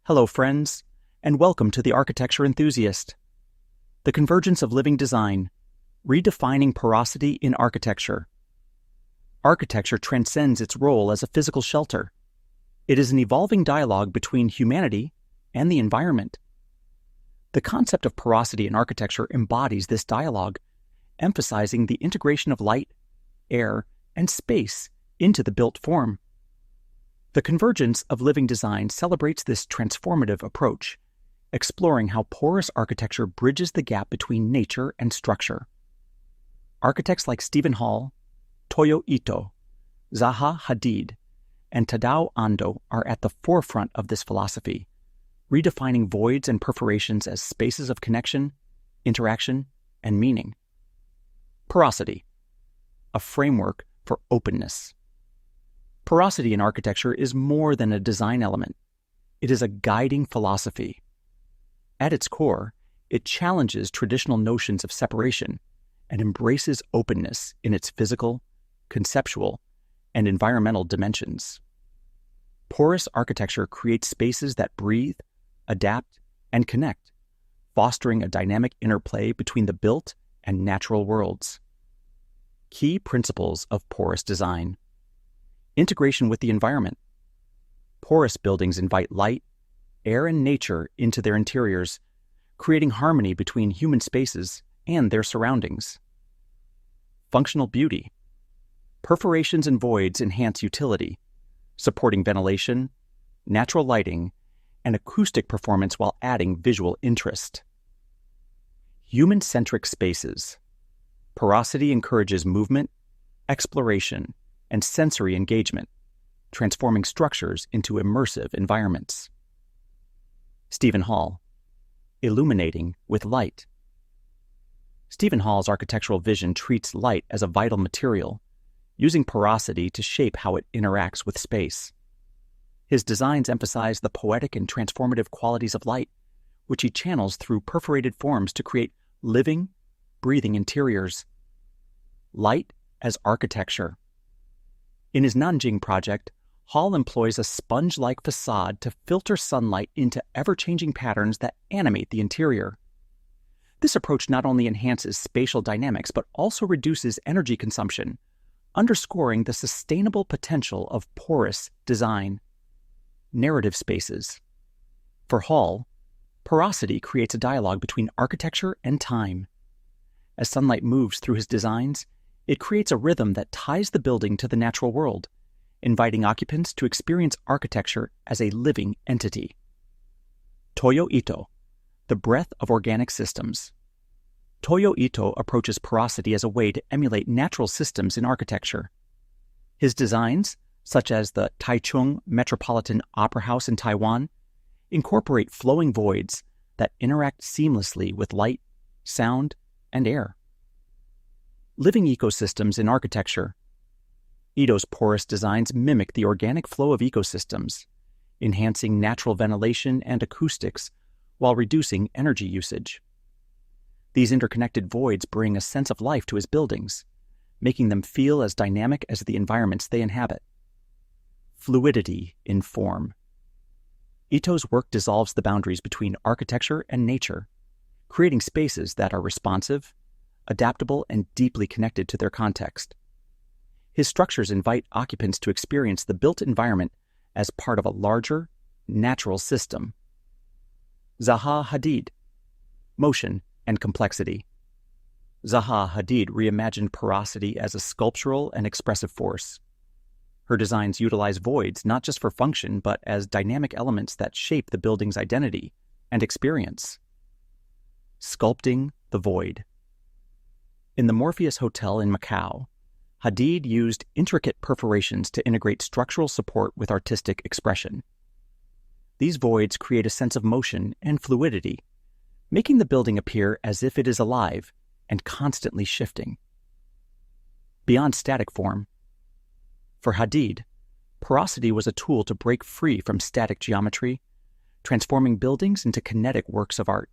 Hello, friends, and welcome to The Architecture Enthusiast. The Convergence of Living Design, Redefining Porosity in Architecture. Architecture transcends its role as a physical shelter. It is an evolving dialogue between humanity and the environment. The concept of porosity in architecture embodies this dialogue, emphasizing the integration of light, air, and space into the built form. The Convergence of Living Design celebrates this transformative approach, exploring how porous architecture bridges the gap between nature and structure. Architects like Steven Holl, Toyo Ito, Zaha Hadid, and Tadao Ando are at the forefront of this philosophy, redefining voids and perforations as spaces of connection, interaction, and meaning. Porosity, a framework for openness. Porosity in architecture is more than a design element. It is a guiding philosophy. At its core, it challenges traditional notions of separation and embraces openness in its physical, conceptual, and environmental dimensions. Porous architecture creates spaces that breathe, adapt, and connect, fostering a dynamic interplay between the built and natural worlds. Key principles of porous design. Integration with the environment. Porous buildings invite light, air, and nature into their interiors, creating harmony between human spaces and their surroundings. Functional beauty. Perforations and voids enhance utility, supporting ventilation, natural lighting, and acoustic performance while adding visual interest. Human-centric spaces. Porosity encourages movement, exploration, and sensory engagement, transforming structures into immersive environments. Steven Holl, illuminating with light. Steven Holl's architectural vision treats light as a vital material, using porosity to shape how it interacts with space. His designs emphasize the poetic and transformative qualities of light, which he channels through perforated forms to create living, breathing interiors. Light as architecture. In his Nanjing project, Holl employs a sponge-like facade to filter sunlight into ever-changing patterns that animate the interior. This approach not only enhances spatial dynamics but also reduces energy consumption, underscoring the sustainable potential of porous design. Narrative spaces. For Holl, porosity creates a dialogue between architecture and time. As sunlight moves through his designs, it creates a rhythm that ties the building to the natural world, inviting occupants to experience architecture as a living entity. Toyo Ito, the breath of organic systems. Toyo Ito approaches porosity as a way to emulate natural systems in architecture. His designs, such as the Taichung Metropolitan Opera House in Taiwan, incorporate flowing voids that interact seamlessly with light, sound, and air. Living ecosystems in architecture. Ito's porous designs mimic the organic flow of ecosystems, enhancing natural ventilation and acoustics while reducing energy usage. These interconnected voids bring a sense of life to his buildings, making them feel as dynamic as the environments they inhabit. Fluidity in form. Ito's work dissolves the boundaries between architecture and nature, creating spaces that are responsive, adaptable, and deeply connected to their context. His structures invite occupants to experience the built environment as part of a larger, natural system. Zaha Hadid, motion and complexity. Zaha Hadid reimagined porosity as a sculptural and expressive force. Her designs utilize voids not just for function, but as dynamic elements that shape the building's identity and experience. Sculpting the void. In the Morpheus Hotel in Macau, Hadid used intricate perforations to integrate structural support with artistic expression. These voids create a sense of motion and fluidity, making the building appear as if it is alive and constantly shifting. Beyond static form. For Hadid, porosity was a tool to break free from static geometry, transforming buildings into kinetic works of art.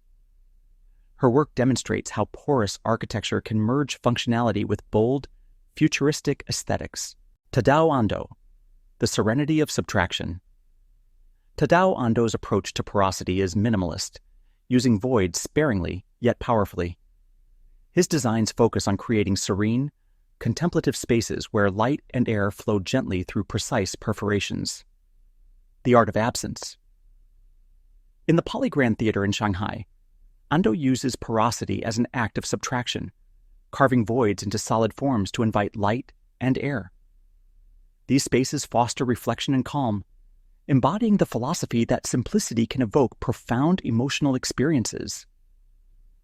Her work demonstrates how porous architecture can merge functionality with bold, futuristic aesthetics. Tadao Ando, the serenity of subtraction. Tadao Ando's approach to porosity is minimalist, using voids sparingly yet powerfully. His designs focus on creating serene, contemplative spaces where light and air flow gently through precise perforations. The art of absence. In the Polygram Theater in Shanghai, Ando uses porosity as an act of subtraction, carving voids into solid forms to invite light and air. These spaces foster reflection and calm, embodying the philosophy that simplicity can evoke profound emotional experiences.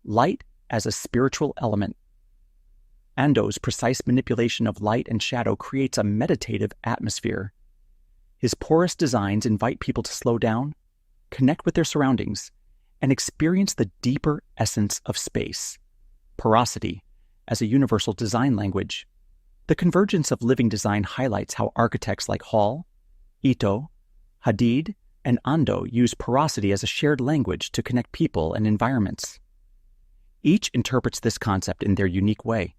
Light as a spiritual element. Ando's precise manipulation of light and shadow creates a meditative atmosphere. His porous designs invite people to slow down, connect with their surroundings, and experience the deeper essence of space, porosity, as a universal design language. The convergence of living design highlights how architects like Holl, Ito, Hadid, and Ando use porosity as a shared language to connect people and environments. Each interprets this concept in their unique way.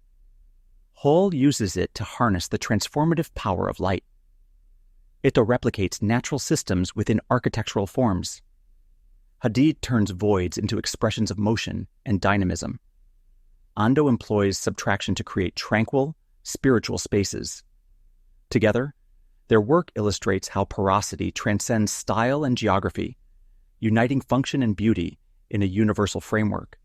Holl uses it to harness the transformative power of light. Ito replicates natural systems within architectural forms. Hadid turns voids into expressions of motion and dynamism. Ando employs subtraction to create tranquil, spiritual spaces. Together, their work illustrates how porosity transcends style and geography, uniting function and beauty in a universal framework.